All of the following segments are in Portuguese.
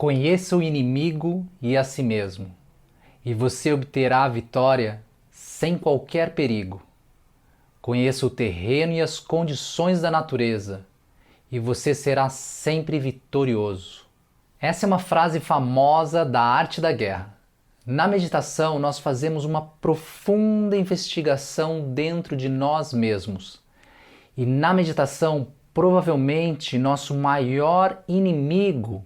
Conheça o inimigo e a si mesmo, e você obterá a vitória sem qualquer perigo. Conheça o terreno e as condições da natureza, e você será sempre vitorioso. Essa é uma frase famosa da arte da guerra. Na meditação, nós fazemos uma profunda investigação dentro de nós mesmos. E na meditação, provavelmente, nosso maior inimigo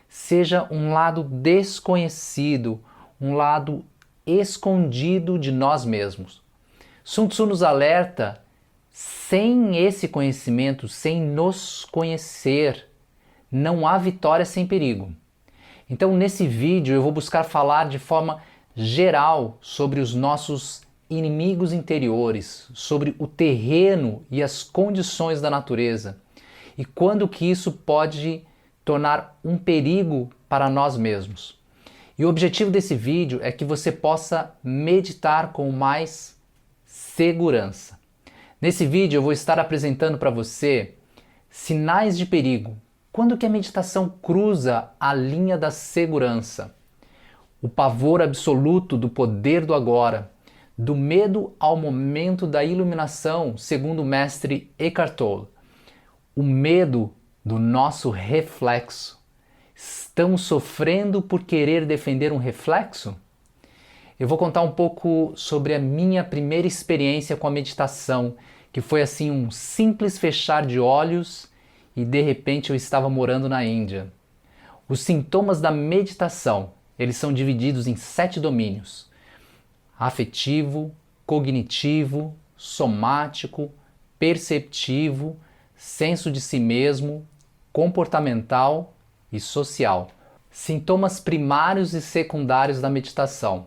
seja um lado desconhecido, um lado escondido de nós mesmos. Sun Tzu nos alerta, sem esse conhecimento, sem nos conhecer, não há vitória sem perigo. Então, nesse vídeo eu vou buscar falar de forma geral sobre os nossos inimigos interiores, sobre o terreno e as condições da natureza e quando que isso pode tornar um perigo para nós mesmos. E o objetivo desse vídeo é que você possa meditar com mais segurança. Nesse vídeo eu vou estar apresentando para você sinais de perigo. Quando que a meditação cruza a linha da segurança? O pavor absoluto do poder do agora, do medo ao momento da iluminação, segundo o mestre Eckhart Tolle. O medo do nosso reflexo. Estamos sofrendo por querer defender um reflexo? Eu vou contar um pouco sobre a minha primeira experiência com a meditação, que foi assim um simples fechar de olhos e de repente eu estava morando na Índia. Os sintomas da meditação, eles são divididos em 7 domínios: afetivo, cognitivo, somático, perceptivo, senso de si mesmo, comportamental e social. Sintomas primários e secundários da meditação.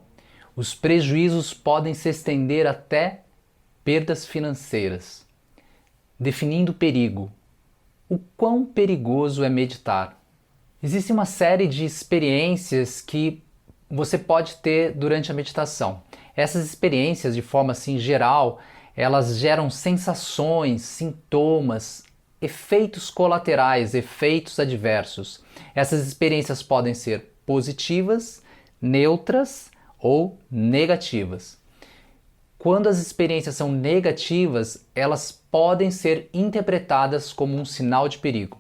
Os prejuízos podem se estender até perdas financeiras. Definindo o perigo. O quão perigoso é meditar? Existe uma série de experiências que você pode ter durante a meditação. Essas experiências, de forma assim geral, elas geram sensações, sintomas, efeitos colaterais, efeitos adversos. Essas experiências podem ser positivas, neutras ou negativas. Quando as experiências são negativas, elas podem ser interpretadas como um sinal de perigo.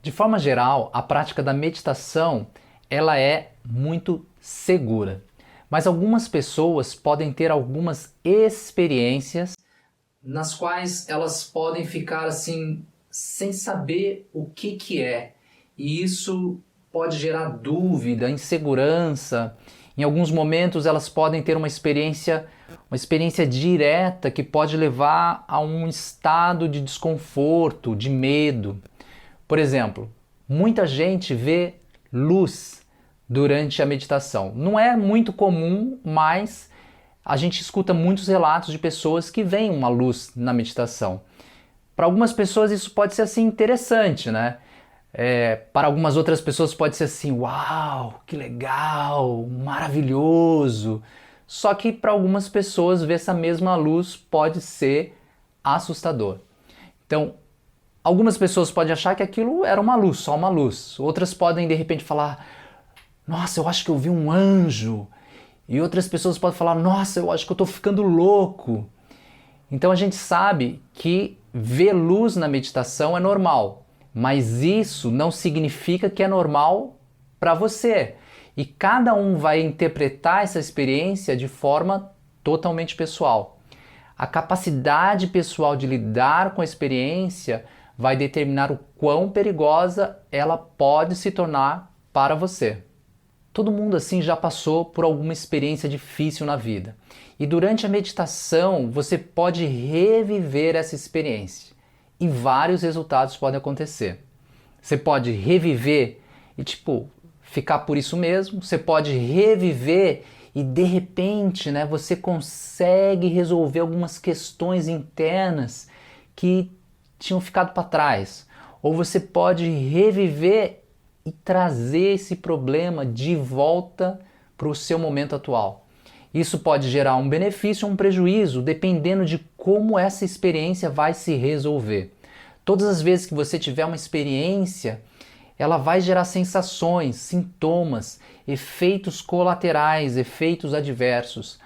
De forma geral, a prática da meditação, ela é muito segura. Mas algumas pessoas podem ter algumas experiências nas quais elas podem ficar assim sem saber o que é. E isso pode gerar dúvida, insegurança. Em alguns momentos elas podem ter uma experiência direta que pode levar a um estado de desconforto, de medo. Por exemplo, muita gente vê luz durante a meditação. Não é muito comum, mas a gente escuta muitos relatos de pessoas que veem uma luz na meditação. Para algumas pessoas isso pode ser assim interessante, né? Para algumas outras pessoas pode ser assim, uau, que legal, maravilhoso. Só que para algumas pessoas ver essa mesma luz pode ser assustador. Então, algumas pessoas podem achar que aquilo era uma luz, só uma luz. Outras podem de repente falar, nossa, eu acho que eu vi um anjo. E outras pessoas podem falar, nossa, eu acho que eu estou ficando louco. Então a gente sabe que ver luz na meditação é normal, mas isso não significa que é normal para você. E cada um vai interpretar essa experiência de forma totalmente pessoal. A capacidade pessoal de lidar com a experiência vai determinar o quão perigosa ela pode se tornar para você. Todo mundo assim já passou por alguma experiência difícil na vida. E durante a meditação você pode reviver essa experiência. E vários resultados podem acontecer. Você pode reviver e ficar por isso mesmo. Você pode reviver e de repente, você consegue resolver algumas questões internas que tinham ficado para trás. Ou você pode reviver e trazer esse problema de volta para o seu momento atual. Isso pode gerar um benefício ou um prejuízo, dependendo de como essa experiência vai se resolver. Todas as vezes que você tiver uma experiência, ela vai gerar sensações, sintomas, efeitos colaterais, efeitos adversos.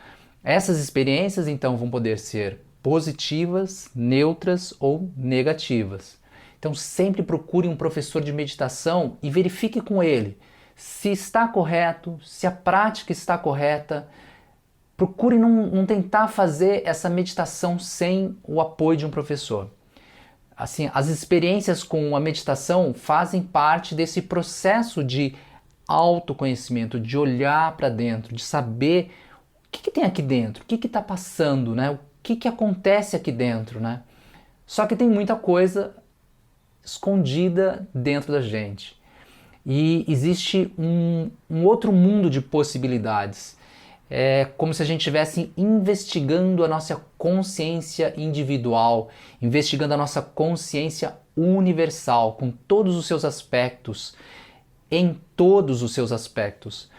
Essas experiências, então, vão poder ser positivas, neutras ou negativas. Então, sempre procure um professor de meditação e verifique com ele se está correto, se a prática está correta. Procure não tentar fazer essa meditação sem o apoio de um professor. Assim, as experiências com a meditação fazem parte desse processo de autoconhecimento, de olhar para dentro, de saber o que tem aqui dentro, o que está passando, né? O que acontece aqui dentro, né? Só que tem muita coisa escondida dentro da gente. E existe um outro mundo de possibilidades. É como se a gente estivesse investigando a nossa consciência individual, investigando a nossa consciência universal, com todos os seus aspectos, em todos os seus aspectos,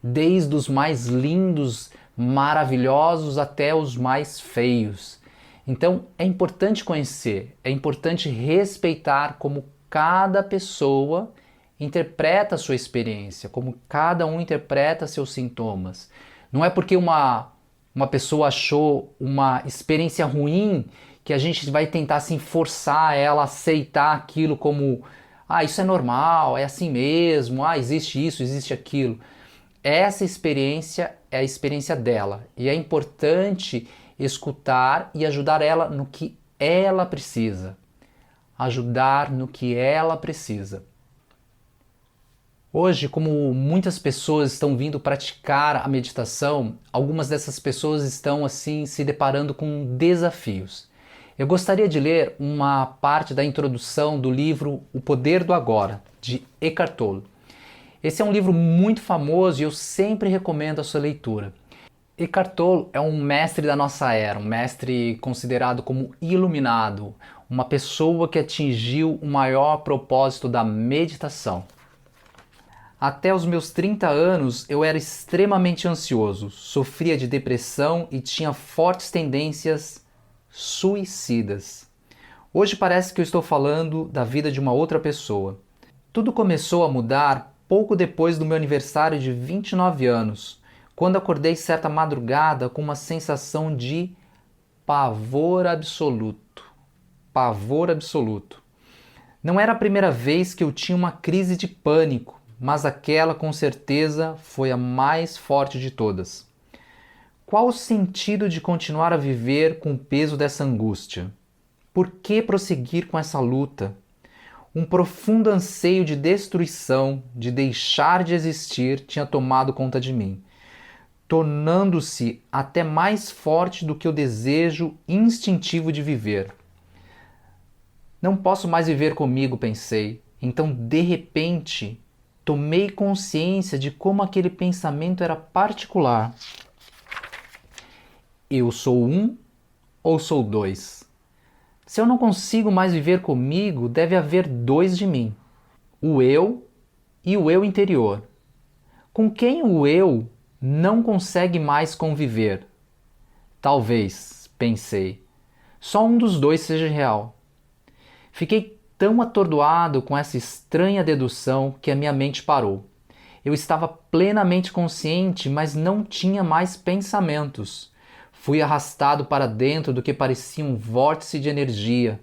desde os mais lindos, maravilhosos até os mais feios. Então é importante conhecer, é importante respeitar como cada pessoa interpreta a sua experiência, como cada um interpreta seus sintomas. Não é porque uma pessoa achou uma experiência ruim que a gente vai tentar assim, forçar ela a aceitar aquilo como isso é normal, é assim mesmo, existe isso, existe aquilo. Essa experiência é a experiência dela e é importante escutar e ajudar ela no que ela precisa. Ajudar no que ela precisa. Hoje, como muitas pessoas estão vindo praticar a meditação, algumas dessas pessoas estão assim se deparando com desafios. Eu gostaria de ler uma parte da introdução do livro O Poder do Agora, de Eckhart Tolle. Esse é um livro muito famoso e eu sempre recomendo a sua leitura. Eckhart Tolle é um mestre da nossa era, um mestre considerado como iluminado, uma pessoa que atingiu o maior propósito da meditação. Até os meus 30 anos eu era extremamente ansioso, sofria de depressão e tinha fortes tendências suicidas. Hoje parece que eu estou falando da vida de uma outra pessoa. Tudo começou a mudar pouco depois do meu aniversário de 29 anos, quando acordei certa madrugada com uma sensação de pavor absoluto. Pavor absoluto. Não era a primeira vez que eu tinha uma crise de pânico, mas aquela com certeza foi a mais forte de todas. Qual o sentido de continuar a viver com o peso dessa angústia? Por que prosseguir com essa luta? Um profundo anseio de destruição, de deixar de existir, tinha tomado conta de mim, tornando-se até mais forte do que o desejo instintivo de viver. Não posso mais viver comigo, pensei. Então, de repente, tomei consciência de como aquele pensamento era particular. Eu sou um ou sou dois? Se eu não consigo mais viver comigo, deve haver dois de mim. O eu e o eu interior. Com quem o eu não consegue mais conviver? Talvez, pensei, só um dos dois seja real. Fiquei tão atordoado com essa estranha dedução que a minha mente parou. Eu estava plenamente consciente, mas não tinha mais pensamentos. Fui arrastado para dentro do que parecia um vórtice de energia.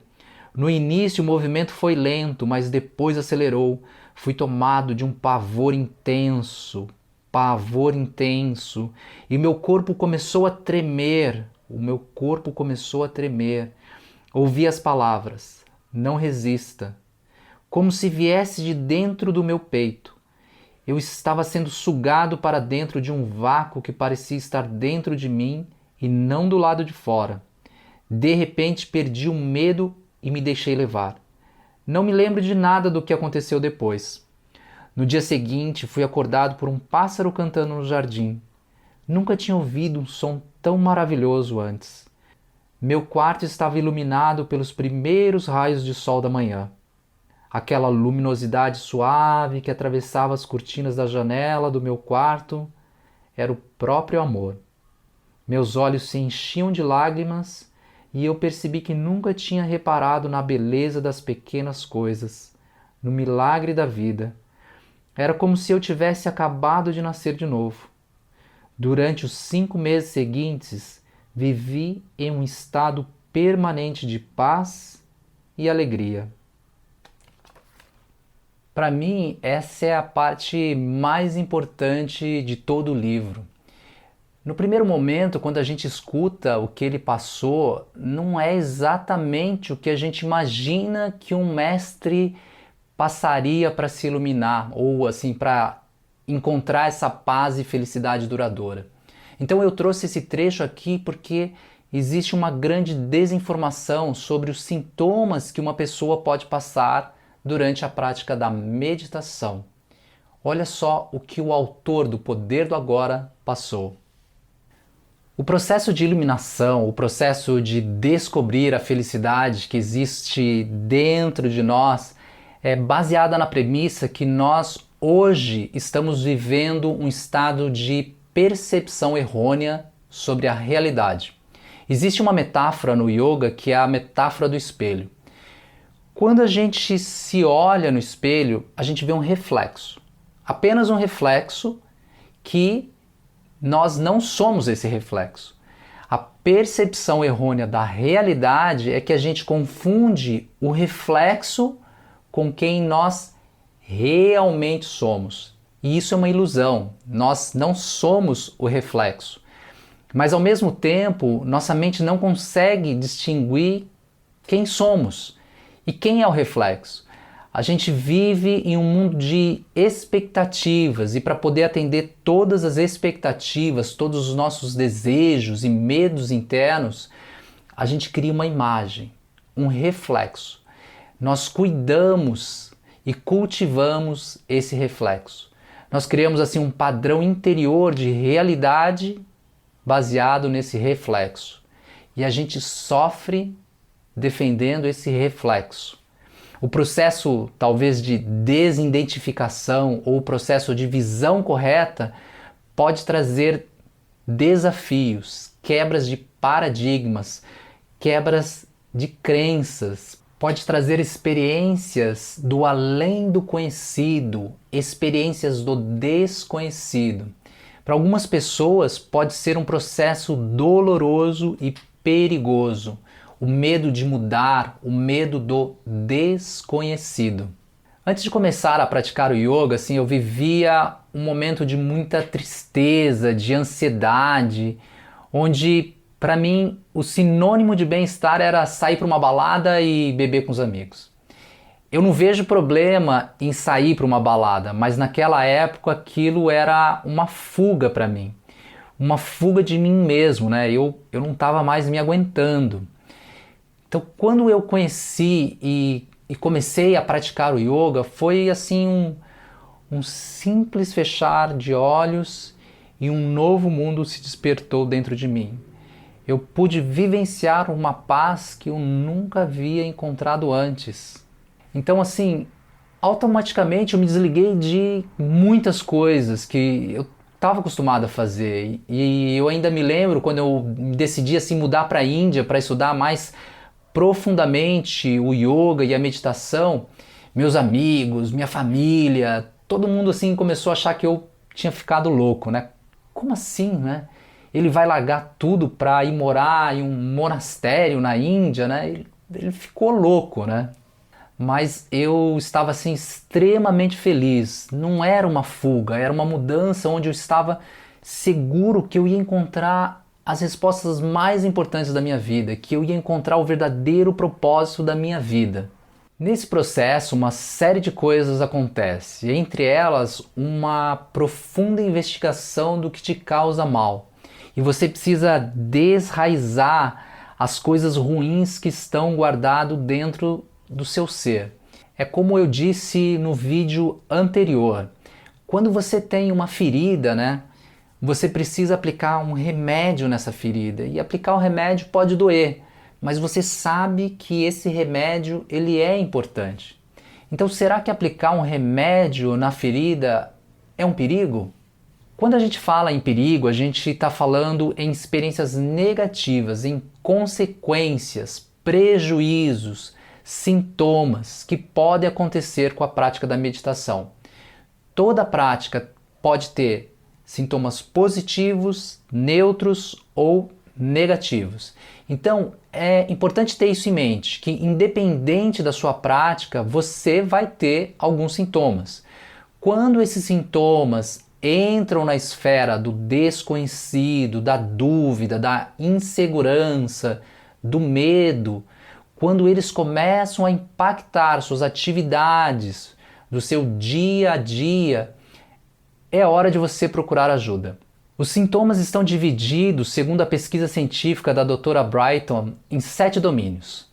No início o movimento foi lento, mas depois acelerou. Fui tomado de um pavor intenso, e meu corpo começou a tremer. Ouvi as palavras: não resista, como se viesse de dentro do meu peito. Eu estava sendo sugado para dentro de um vácuo que parecia estar dentro de mim e não do lado de fora. De repente perdi o medo e me deixei levar. Não me lembro de nada do que aconteceu depois. No dia seguinte fui acordado por um pássaro cantando no jardim. Nunca tinha ouvido um som tão maravilhoso antes. Meu quarto estava iluminado pelos primeiros raios de sol da manhã. Aquela luminosidade suave que atravessava as cortinas da janela do meu quarto era o próprio amor. Meus olhos se enchiam de lágrimas e eu percebi que nunca tinha reparado na beleza das pequenas coisas, no milagre da vida. Era como se eu tivesse acabado de nascer de novo. Durante os 5 meses seguintes, vivi em um estado permanente de paz e alegria. Para mim, essa é a parte mais importante de todo o livro. No primeiro momento, quando a gente escuta o que ele passou, não é exatamente o que a gente imagina que um mestre passaria para se iluminar, ou assim, para encontrar essa paz e felicidade duradoura. Então eu trouxe esse trecho aqui porque existe uma grande desinformação sobre os sintomas que uma pessoa pode passar durante a prática da meditação. Olha só o que o autor do Poder do Agora passou. O processo de iluminação, o processo de descobrir a felicidade que existe dentro de nós é baseada na premissa que nós hoje estamos vivendo um estado de percepção errônea sobre a realidade. Existe uma metáfora no yoga que é a metáfora do espelho. Quando a gente se olha no espelho, a gente vê um reflexo. Apenas um reflexo que nós não somos esse reflexo. A percepção errônea da realidade é que a gente confunde o reflexo com quem nós realmente somos. E isso é uma ilusão. Nós não somos o reflexo. Mas ao mesmo tempo, nossa mente não consegue distinguir quem somos e quem é o reflexo. A gente vive em um mundo de expectativas e para poder atender todas as expectativas, todos os nossos desejos e medos internos, a gente cria uma imagem, um reflexo. Nós cuidamos e cultivamos esse reflexo. Nós criamos assim um padrão interior de realidade baseado nesse reflexo. E a gente sofre defendendo esse reflexo. O processo talvez de desidentificação ou o processo de visão correta pode trazer desafios, quebras de paradigmas, quebras de crenças, pode trazer experiências do além do conhecido, experiências do desconhecido. Para algumas pessoas pode ser um processo doloroso e perigoso. O medo de mudar, o medo do desconhecido. Antes de começar a praticar o yoga, assim, eu vivia um momento de muita tristeza, de ansiedade, onde para mim o sinônimo de bem-estar era sair para uma balada e beber com os amigos. Eu não vejo problema em sair para uma balada, mas naquela época aquilo era uma fuga para mim, uma fuga de mim mesmo, né? Eu não estava mais me aguentando. Então, quando eu conheci e comecei a praticar o yoga, foi assim um simples fechar de olhos e um novo mundo se despertou dentro de mim. Eu pude vivenciar uma paz que eu nunca havia encontrado antes. Então, assim, automaticamente eu me desliguei de muitas coisas que eu estava acostumado a fazer. E eu ainda me lembro quando eu decidi assim, mudar para a Índia para estudar mais profundamente o yoga e a meditação, meus amigos, minha família, todo mundo assim começou a achar que eu tinha ficado louco, né? Como assim, né? Ele vai largar tudo para ir morar em um monastério na Índia, né? Ele ficou louco, né? Mas eu estava assim extremamente feliz. Não era uma fuga, era uma mudança onde eu estava seguro que eu ia encontrar as respostas mais importantes da minha vida, que eu ia encontrar o verdadeiro propósito da minha vida. Nesse processo, uma série de coisas acontece, entre elas uma profunda investigação do que te causa mal. E você precisa desraizar as coisas ruins que estão guardadas dentro do seu ser. É como eu disse no vídeo anterior, quando você tem uma ferida, né? Você precisa aplicar um remédio nessa ferida, e aplicar o remédio pode doer, mas você sabe que esse remédio ele é importante. Então, será que aplicar um remédio na ferida é um perigo? Quando a gente fala em perigo, a gente está falando em experiências negativas, em consequências, prejuízos, sintomas que podem acontecer com a prática da meditação. Toda prática pode ter sintomas positivos, neutros ou negativos. Então, é importante ter isso em mente, que independente da sua prática, você vai ter alguns sintomas. Quando esses sintomas entram na esfera do desconhecido, da dúvida, da insegurança, do medo, quando eles começam a impactar suas atividades, do seu dia a dia, é hora de você procurar ajuda. Os sintomas estão divididos, segundo a pesquisa científica da doutora Brighton, em 7 domínios: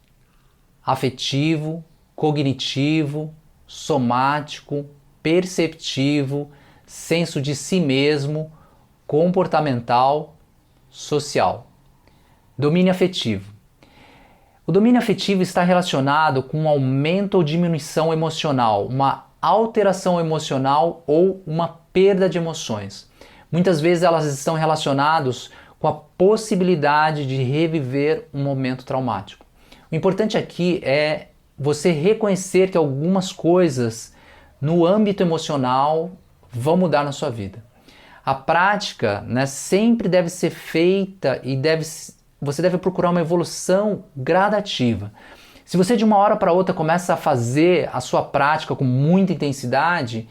afetivo, cognitivo, somático, perceptivo, senso de si mesmo, comportamental, social. Domínio afetivo. O domínio afetivo está relacionado com um aumento ou diminuição emocional, uma alteração emocional ou uma perda de emoções. Muitas vezes elas estão relacionadas com a possibilidade de reviver um momento traumático. O importante aqui é você reconhecer que algumas coisas no âmbito emocional vão mudar na sua vida. A prática, sempre deve ser feita e você deve procurar uma evolução gradativa. Se você de uma hora para outra começa a fazer a sua prática com muita intensidade,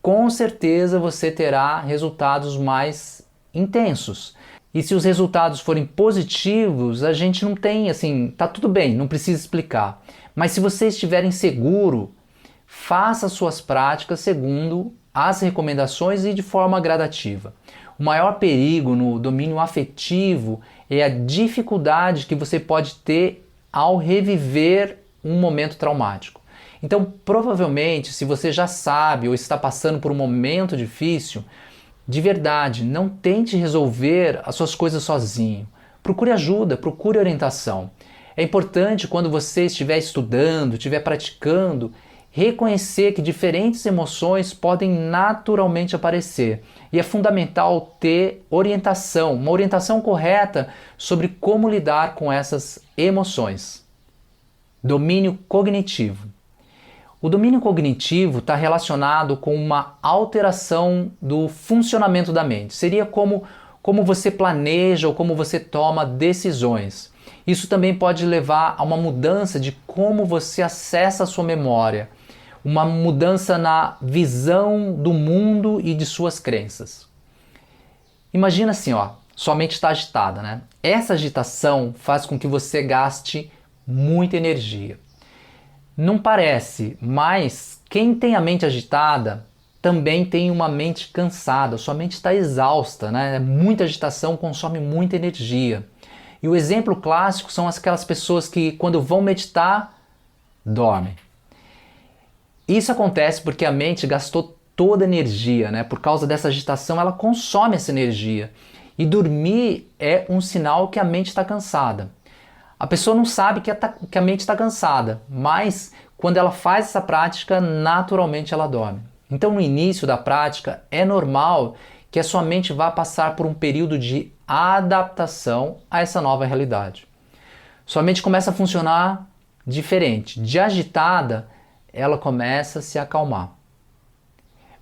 com certeza você terá resultados mais intensos. E se os resultados forem positivos, a gente não tem, tá tudo bem, não precisa explicar. Mas se você estiver inseguro, faça suas práticas segundo as recomendações e de forma gradativa. O maior perigo no domínio afetivo é a dificuldade que você pode ter ao reviver um momento traumático. Então, provavelmente, se você já sabe ou está passando por um momento difícil, de verdade, não tente resolver as suas coisas sozinho. Procure ajuda, procure orientação. É importante, quando você estiver estudando, estiver praticando, reconhecer que diferentes emoções podem naturalmente aparecer. E é fundamental ter orientação, uma orientação correta sobre como lidar com essas emoções. Domínio cognitivo. O domínio cognitivo está relacionado com uma alteração do funcionamento da mente. Seria como você planeja ou como você toma decisões. Isso também pode levar a uma mudança de como você acessa a sua memória, uma mudança na visão do mundo e de suas crenças. Imagina assim, sua mente está agitada, né? Essa agitação faz com que você gaste muita energia. Não parece, mas quem tem a mente agitada também tem uma mente cansada, sua mente está exausta, né? Muita agitação consome muita energia. E o exemplo clássico são aquelas pessoas que, quando vão meditar, dormem. Isso acontece porque a mente gastou toda a energia, né? Por causa dessa agitação, ela consome essa energia. E dormir é um sinal que a mente está cansada. A pessoa não sabe que a mente está cansada, mas quando ela faz essa prática, naturalmente ela dorme. Então, no início da prática, é normal que a sua mente vá passar por um período de adaptação a essa nova realidade. Sua mente começa a funcionar diferente. De agitada, ela começa a se acalmar.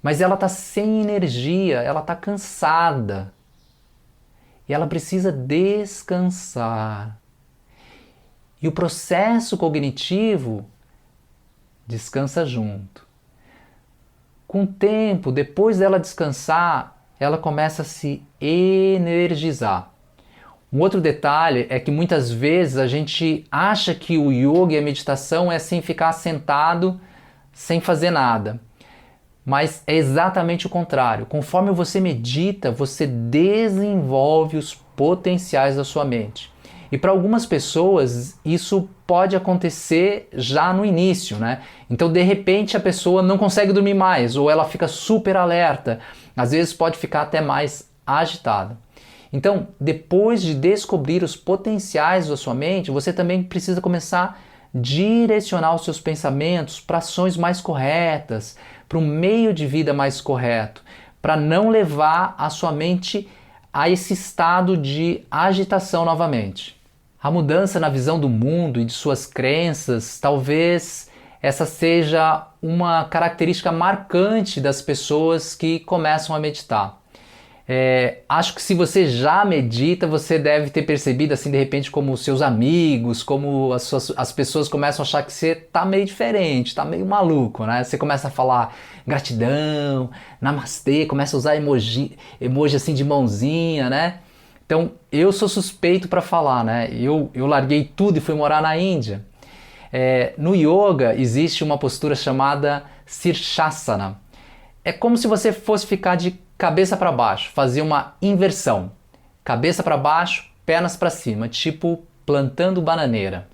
Mas ela está sem energia, ela está cansada. E ela precisa descansar. E o processo cognitivo descansa junto. Com o tempo, depois dela descansar, ela começa a se energizar. Um outro detalhe é que muitas vezes a gente acha que o yoga e a meditação é assim ficar sentado sem fazer nada. Mas é exatamente o contrário. Conforme você medita, você desenvolve os potenciais da sua mente. E para algumas pessoas isso pode acontecer já no início, né? Então de repente a pessoa não consegue dormir mais ou ela fica super alerta, às vezes pode ficar até mais agitada. Então, depois de descobrir os potenciais da sua mente, você também precisa começar a direcionar os seus pensamentos para ações mais corretas, para um meio de vida mais correto, para não levar a sua mente a esse estado de agitação novamente. A mudança na visão do mundo e de suas crenças, talvez essa seja uma característica marcante das pessoas que começam a meditar. Acho que se você já medita, você deve ter percebido assim de repente como os seus amigos, como as pessoas começam a achar que você tá meio diferente, tá meio maluco, né? Você começa a falar gratidão, namastê, começa a usar emoji assim de mãozinha, né? Então eu sou suspeito para falar, né? Eu larguei tudo e fui morar na Índia. No yoga existe uma postura chamada Sirsasana. É como se você fosse ficar de cabeça para baixo, fazer uma inversão. Cabeça para baixo, pernas para cima, tipo plantando bananeira.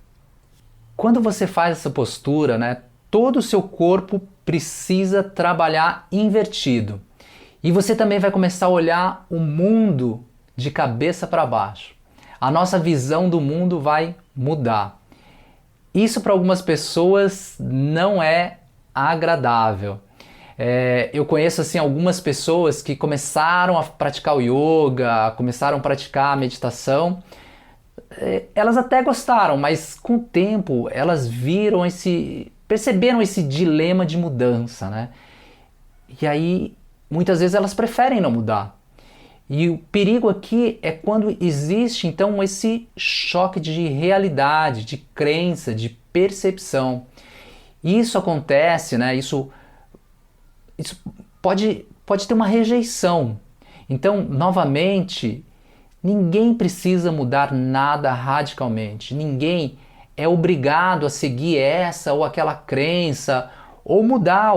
Quando você faz essa postura, né, todo o seu corpo precisa trabalhar invertido. E você também vai começar a olhar o mundo de cabeça para baixo. A nossa visão do mundo vai mudar. Isso para algumas pessoas não é agradável. Eu conheço assim algumas pessoas que começaram a praticar o yoga, começaram a praticar a meditação. Elas até gostaram, mas com o tempo elas perceberam esse dilema de mudança, né? E aí muitas vezes elas preferem não mudar. E o perigo aqui é quando existe então esse choque de realidade, de crença, de percepção. Isso acontece, né? Isso pode ter uma rejeição. Então, novamente, ninguém precisa mudar nada radicalmente. Ninguém é obrigado a seguir essa ou aquela crença ou mudar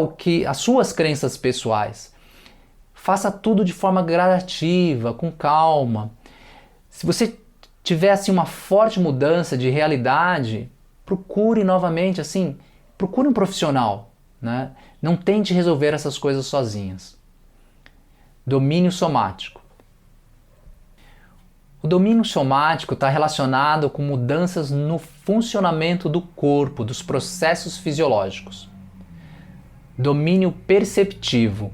as suas crenças pessoais. Faça tudo de forma gradativa, com calma. Se você tiver assim, uma forte mudança de realidade, procure novamente, procure um profissional, né? Não tente resolver essas coisas sozinhas. Domínio somático. O domínio somático está relacionado com mudanças no funcionamento do corpo, dos processos fisiológicos. Domínio perceptivo.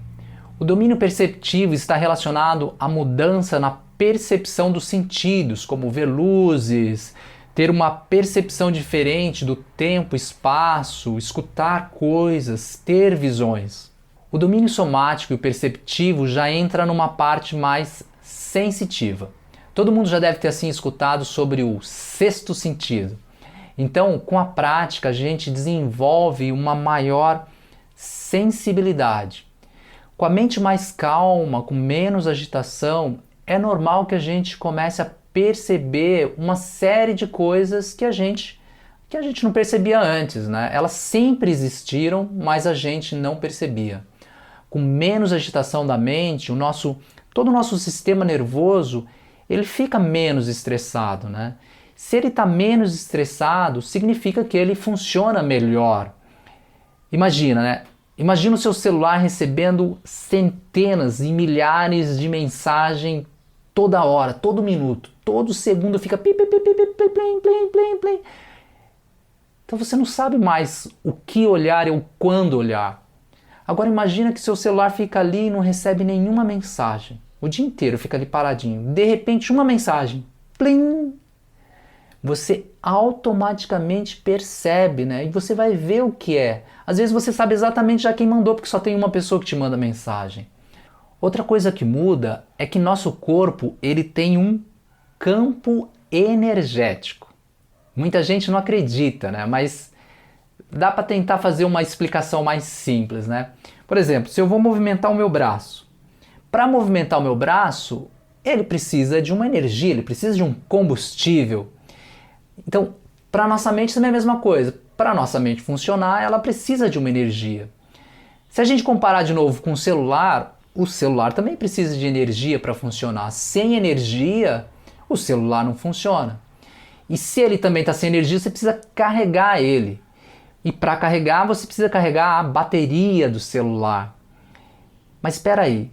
O domínio perceptivo está relacionado à mudança na percepção dos sentidos, como ver luzes, ter uma percepção diferente do tempo, espaço, escutar coisas, ter visões. O domínio somático e o perceptivo já entra numa parte mais sensitiva. Todo mundo já deve ter assim escutado sobre o sexto sentido. Então, com a prática, a gente desenvolve uma maior sensibilidade. Com a mente mais calma, com menos agitação, é normal que a gente comece a perceber uma série de coisas que a gente não percebia antes, né? Elas sempre existiram, mas a gente não percebia. Com menos agitação da mente, todo o nosso sistema nervoso, ele fica menos estressado, né? Se ele está menos estressado, significa que ele funciona melhor. Imagina, né? Imagina o seu celular recebendo centenas e milhares de mensagens toda hora, todo minuto, todo segundo fica plim, plim, plim, plim, plim, plim, plim, plim, plim. Então você não sabe mais o que olhar ou quando olhar. Agora imagina que seu celular fica ali e não recebe nenhuma mensagem. O dia inteiro fica ali paradinho. De repente uma mensagem, plim! Você automaticamente percebe, né? E você vai ver o que é. Às vezes você sabe exatamente já quem mandou, porque só tem uma pessoa que te manda mensagem. Outra coisa que muda é que nosso corpo ele tem um campo energético. Muita gente não acredita, né? Mas dá para tentar fazer uma explicação mais simples, né? Por exemplo, se eu vou movimentar o meu braço. Para movimentar o meu braço, ele precisa de uma energia, ele precisa de um combustível. Então, para a nossa mente também é a mesma coisa. Para a nossa mente funcionar, ela precisa de uma energia. Se a gente comparar de novo com o celular também precisa de energia para funcionar. Sem energia, o celular não funciona. E se ele também está sem energia, você precisa carregar ele. E para carregar, você precisa carregar a bateria do celular. Mas espera aí,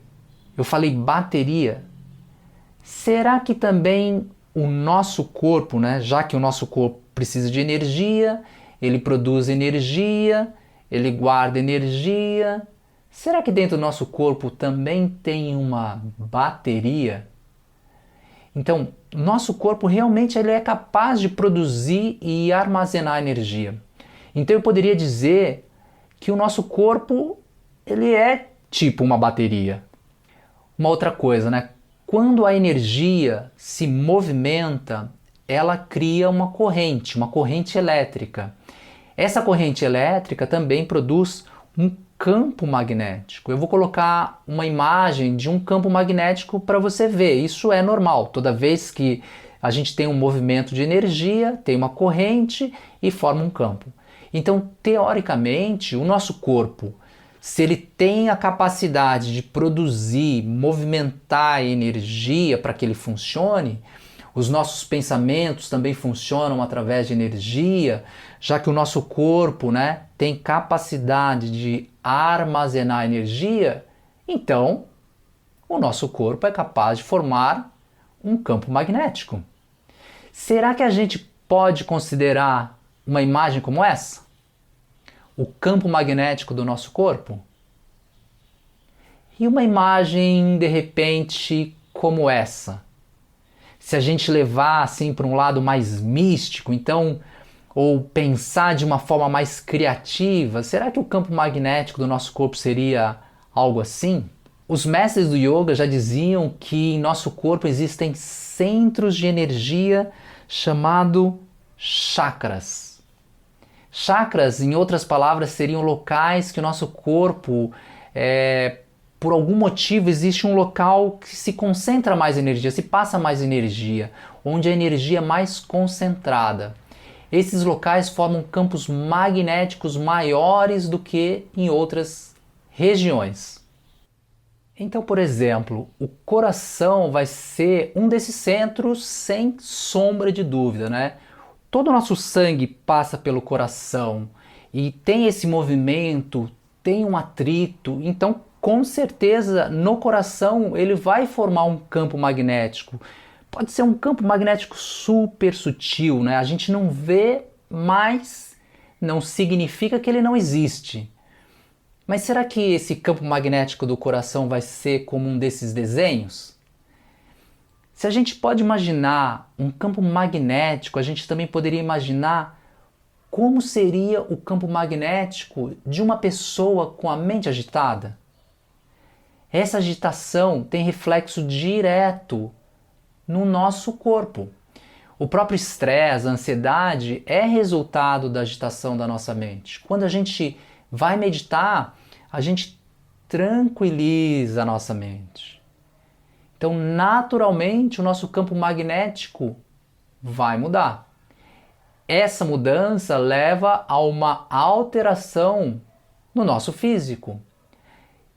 eu falei bateria. Será que também o nosso corpo, né, já que o nosso corpo precisa de energia, ele produz energia, ele guarda energia, será que dentro do nosso corpo também tem uma bateria? Então, nosso corpo realmente ele é capaz de produzir e armazenar energia. Então eu poderia dizer que o nosso corpo ele é tipo uma bateria. Uma outra coisa, né? Quando a energia se movimenta, ela cria uma corrente elétrica. Essa corrente elétrica também produz um campo magnético. Eu vou colocar uma imagem de um campo magnético para você ver. Isso é normal. Toda vez que a gente tem um movimento de energia, tem uma corrente e forma um campo. Então, teoricamente, o nosso corpo, se ele tem a capacidade de produzir, movimentar energia para que ele funcione, os nossos pensamentos também funcionam através de energia, já que o nosso corpo, né, tem capacidade de armazenar energia, então o nosso corpo é capaz de formar um campo magnético. Será que a gente pode considerar uma imagem como essa? O campo magnético do nosso corpo? E uma imagem, de repente, como essa? Se a gente levar assim para um lado mais místico, então, ou pensar de uma forma mais criativa, será que o campo magnético do nosso corpo seria algo assim? Os mestres do yoga já diziam que em nosso corpo existem centros de energia chamado chakras. Chakras, em outras palavras, seriam locais que o nosso corpo, por algum motivo, existe um local que se concentra mais energia, se passa mais energia, onde a energia é mais concentrada. Esses locais formam campos magnéticos maiores do que em outras regiões. Então, por exemplo, o coração vai ser um desses centros sem sombra de dúvida, né? Todo o nosso sangue passa pelo coração e tem esse movimento, tem um atrito, então com certeza no coração ele vai formar um campo magnético. Pode ser um campo magnético super sutil, né? A gente não vê, mas não significa que ele não existe. Mas será que esse campo magnético do coração vai ser como um desses desenhos? Se a gente pode imaginar um campo magnético, a gente também poderia imaginar como seria o campo magnético de uma pessoa com a mente agitada. Essa agitação tem reflexo direto no nosso corpo. O próprio estresse, a ansiedade é resultado da agitação da nossa mente. Quando a gente vai meditar, a gente tranquiliza a nossa mente. Então, naturalmente, o nosso campo magnético vai mudar. Essa mudança leva a uma alteração no nosso físico.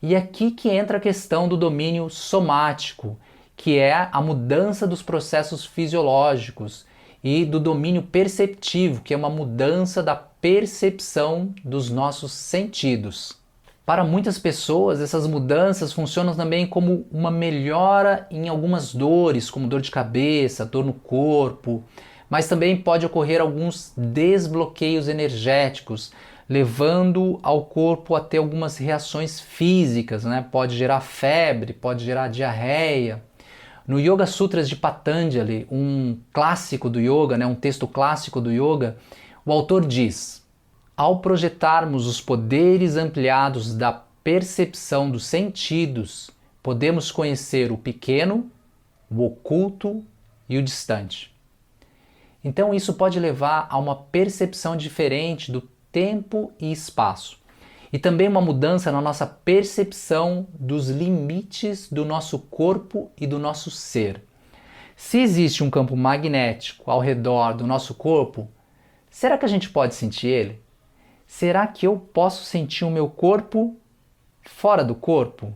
E é aqui que entra a questão do domínio somático, que é a mudança dos processos fisiológicos, e do domínio perceptivo, que é uma mudança da percepção dos nossos sentidos. Para muitas pessoas, essas mudanças funcionam também como uma melhora em algumas dores, como dor de cabeça, dor no corpo, mas também pode ocorrer alguns desbloqueios energéticos, levando ao corpo a ter algumas reações físicas, né? Pode gerar febre, pode gerar diarreia. No Yoga Sutras de Patanjali, um clássico do yoga, né? Um texto clássico do yoga, o autor diz: ao projetarmos os poderes ampliados da percepção dos sentidos, podemos conhecer o pequeno, o oculto e o distante. Então isso pode levar a uma percepção diferente do tempo e espaço. E também uma mudança na nossa percepção dos limites do nosso corpo e do nosso ser. Se existe um campo magnético ao redor do nosso corpo, será que a gente pode sentir ele? Será que eu posso sentir o meu corpo fora do corpo?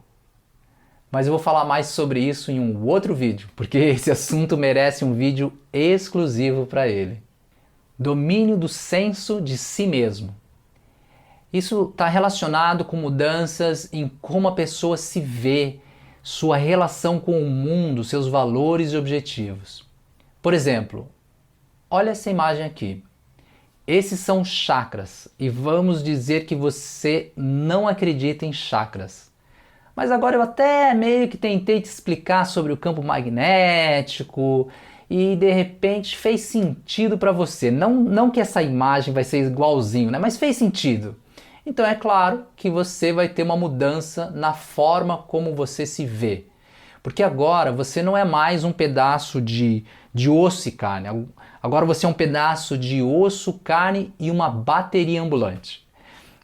Mas eu vou falar mais sobre isso em um outro vídeo, porque esse assunto merece um vídeo exclusivo para ele. Domínio do senso de si mesmo. Isso está relacionado com mudanças em como a pessoa se vê, sua relação com o mundo, seus valores e objetivos. Por exemplo, olha essa imagem aqui. Esses são chakras e vamos dizer que você não acredita em chakras. mas agora eu até meio que tentei te explicar sobre o campo magnético e de repente fez sentido para você. Não que essa imagem vai ser igualzinho, né? Mas fez sentido. Então é claro que você vai ter uma mudança na forma como você se vê. Porque agora você não é mais um pedaço de osso e carne. Agora você é um pedaço de osso, carne e uma bateria ambulante.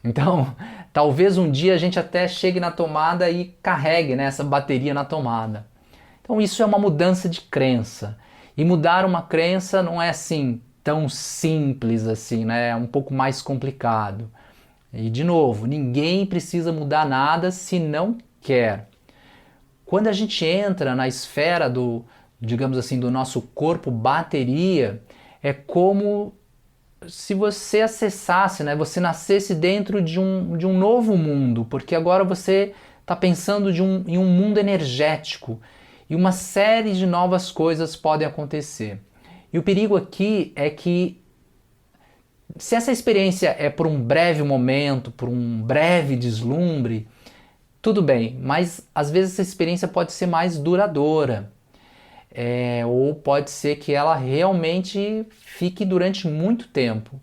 Então, talvez um dia a gente até chegue na tomada e carregue, né, essa bateria na tomada. Então isso é uma mudança de crença. E mudar uma crença não é assim tão simples assim, né? É um pouco mais complicado. E de novo, ninguém precisa mudar nada se não quer. Quando a gente entra na esfera digamos assim, do nosso corpo bateria, é como se você acessasse, né? Você nascesse dentro de um novo mundo, porque agora você está pensando em um mundo energético e uma série de novas coisas podem acontecer. E o perigo aqui é que se essa experiência é por um breve momento, por um breve deslumbre, tudo bem, mas às vezes essa experiência pode ser mais duradoura. Ou pode ser que ela realmente fique durante muito tempo.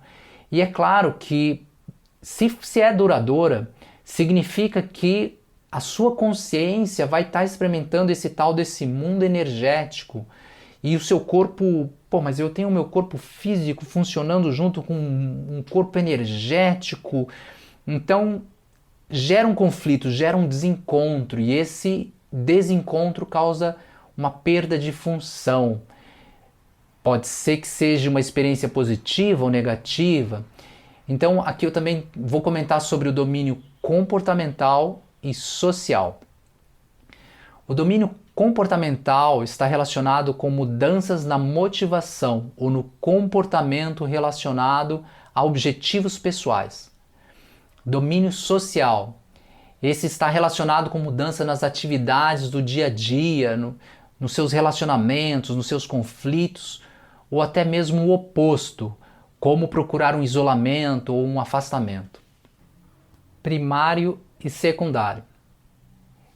E é claro que se é duradoura, significa que a sua consciência vai estar experimentando esse tal desse mundo energético e o seu corpo, mas eu tenho o meu corpo físico funcionando junto com um corpo energético, então gera um conflito, gera um desencontro e esse desencontro causa uma perda de função. Pode ser que seja uma experiência positiva ou negativa. Então aqui eu também vou comentar sobre o domínio comportamental e social. O domínio comportamental está relacionado com mudanças na motivação ou no comportamento relacionado a objetivos pessoais. Domínio social. Esse está relacionado com mudança nas atividades do dia a dia, nos seus relacionamentos, nos seus conflitos, ou até mesmo o oposto, como procurar um isolamento ou um afastamento. Primário e secundário.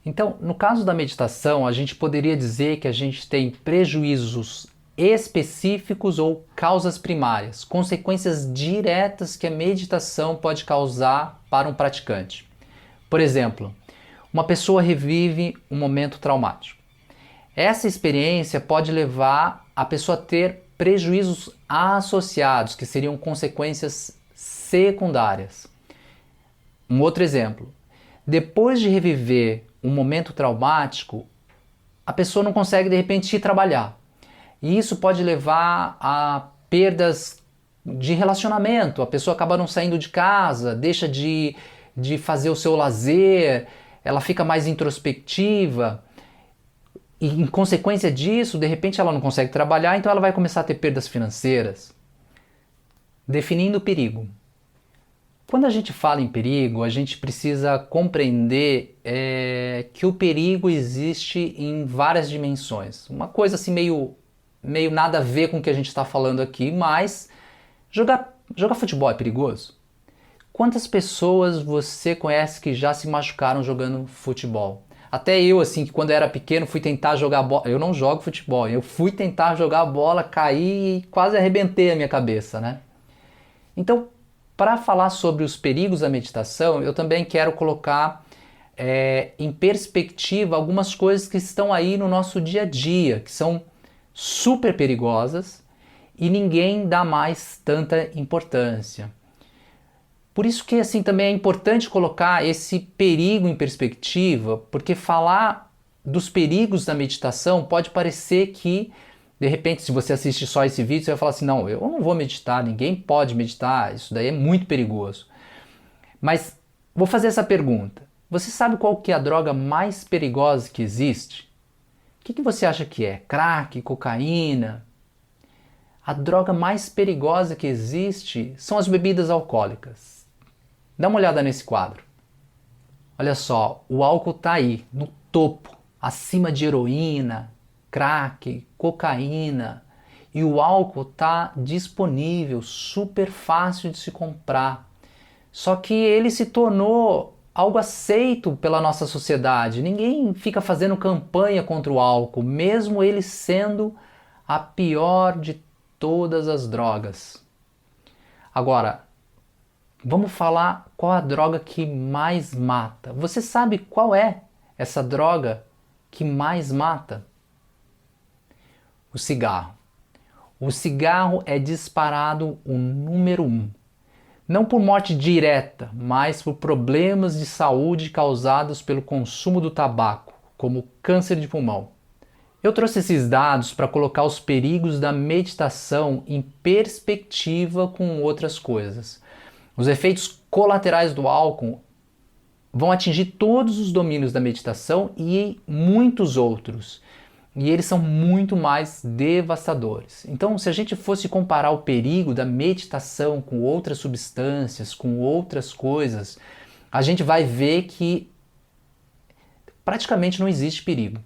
Então, no caso da meditação, a gente poderia dizer que a gente tem prejuízos específicos ou causas primárias, consequências diretas que a meditação pode causar para um praticante. Por exemplo, uma pessoa revive um momento traumático. Essa experiência pode levar a pessoa a ter prejuízos associados, que seriam consequências secundárias. Um outro exemplo. Depois de reviver um momento traumático, a pessoa não consegue de repente ir trabalhar. E isso pode levar a perdas de relacionamento. A pessoa acaba não saindo de casa, deixa de fazer o seu lazer, ela fica mais introspectiva. E em consequência disso, de repente ela não consegue trabalhar, então ela vai começar a ter perdas financeiras. Definindo o perigo. Quando a gente fala em perigo, a gente precisa compreender que o perigo existe em várias dimensões. Uma coisa assim meio nada a ver com o que a gente está falando aqui, mas jogar futebol é perigoso? Quantas pessoas você conhece que já se machucaram jogando futebol? Até eu, assim, que quando eu era pequeno fui tentar jogar bola. Eu não jogo futebol, eu fui tentar jogar bola, caí e quase arrebentei a minha cabeça, né? Então, para falar sobre os perigos da meditação, eu também quero colocar em perspectiva algumas coisas que estão aí no nosso dia a dia, que são super perigosas e ninguém dá mais tanta importância. Por isso que assim também é importante colocar esse perigo em perspectiva, porque falar dos perigos da meditação pode parecer que, de repente, se você assiste só esse vídeo, você vai falar assim, não, eu não vou meditar, ninguém pode meditar, isso daí é muito perigoso. Mas vou fazer essa pergunta. Você sabe qual que é a droga mais perigosa que existe? O que você acha que é? Crack, cocaína? A droga mais perigosa que existe são as bebidas alcoólicas. Dá uma olhada nesse quadro. Olha só, o álcool está aí, no topo, acima de heroína, crack, cocaína. E o álcool está disponível, super fácil de se comprar. Só que ele se tornou algo aceito pela nossa sociedade. Ninguém fica fazendo campanha contra o álcool, mesmo ele sendo a pior de todas as drogas. Agora, vamos falar qual a droga que mais mata. Você sabe qual é essa droga que mais mata? O cigarro. O cigarro é disparado o número 1. Não por morte direta, mas por problemas de saúde causados pelo consumo do tabaco, como câncer de pulmão. Eu trouxe esses dados para colocar os perigos da meditação em perspectiva com outras coisas. Os efeitos colaterais do álcool vão atingir todos os domínios da meditação e muitos outros. E eles são muito mais devastadores. Então, se a gente fosse comparar o perigo da meditação com outras substâncias, com outras coisas, a gente vai ver que praticamente não existe perigo.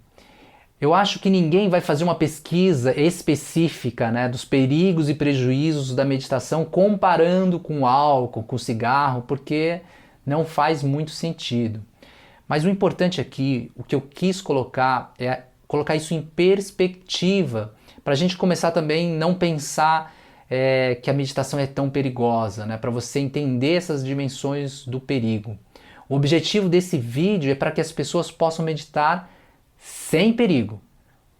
Eu acho que ninguém vai fazer uma pesquisa específica, né, dos perigos e prejuízos da meditação comparando com o álcool, com o cigarro, porque não faz muito sentido. Mas o importante aqui, o que eu quis colocar é colocar isso em perspectiva, para a gente começar também não pensar que a meditação é tão perigosa, né? Para você entender essas dimensões do perigo. O objetivo desse vídeo é para que as pessoas possam meditar sem perigo,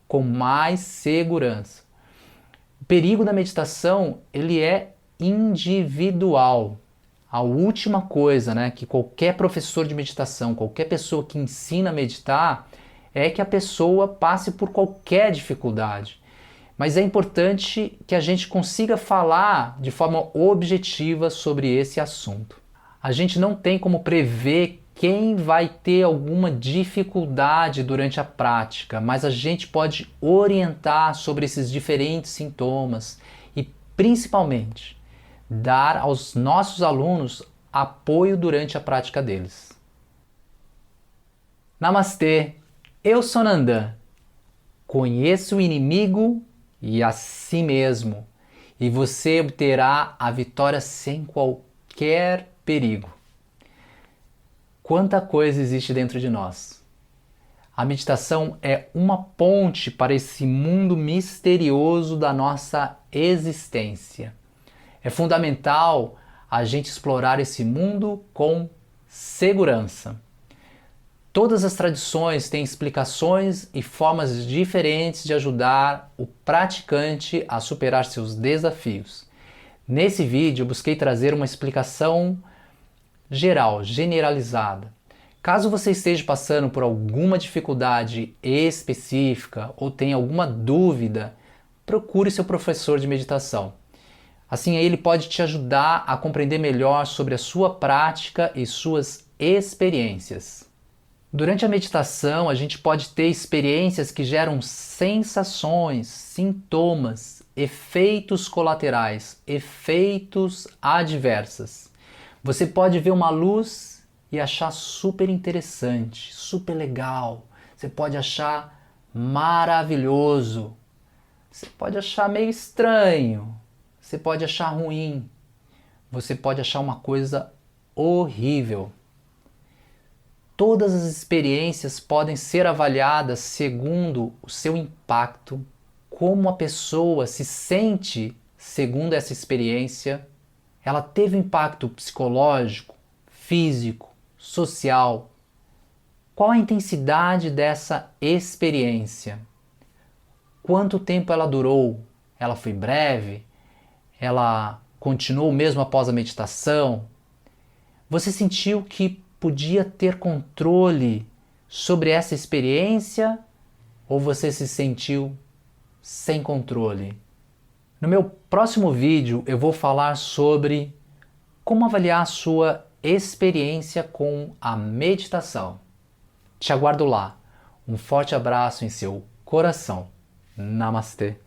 com mais segurança. O perigo da meditação, ele é individual. A última coisa, né, que qualquer professor de meditação, qualquer pessoa que ensina a meditar, é que a pessoa passe por qualquer dificuldade. Mas é importante que a gente consiga falar de forma objetiva sobre esse assunto. A gente não tem como prever quem vai ter alguma dificuldade durante a prática, mas a gente pode orientar sobre esses diferentes sintomas e, principalmente, dar aos nossos alunos apoio durante a prática deles. Namastê! Eu sou Nandan, conheça o inimigo e a si mesmo, e você obterá a vitória sem qualquer perigo. Quanta coisa existe dentro de nós. A meditação é uma ponte para esse mundo misterioso da nossa existência. É fundamental a gente explorar esse mundo com segurança. Todas as tradições têm explicações e formas diferentes de ajudar o praticante a superar seus desafios. Nesse vídeo eu busquei trazer uma explicação geral, generalizada. Caso você esteja passando por alguma dificuldade específica ou tenha alguma dúvida, procure seu professor de meditação. Assim ele pode te ajudar a compreender melhor sobre a sua prática e suas experiências. Durante a meditação, a gente pode ter experiências que geram sensações, sintomas, efeitos colaterais, efeitos adversos. Você pode ver uma luz e achar super interessante, super legal. Você pode achar maravilhoso. Você pode achar meio estranho. Você pode achar ruim. Você pode achar uma coisa horrível. Todas as experiências podem ser avaliadas segundo o seu impacto, como a pessoa se sente segundo essa experiência. Ela teve um impacto psicológico, físico, social. Qual a intensidade dessa experiência? Quanto tempo ela durou? Ela foi breve? Ela continuou mesmo após a meditação? Você sentiu que podia ter controle sobre essa experiência ou você se sentiu sem controle? No meu próximo vídeo eu vou falar sobre como avaliar a sua experiência com a meditação. Te aguardo lá. Um forte abraço em seu coração. Namastê.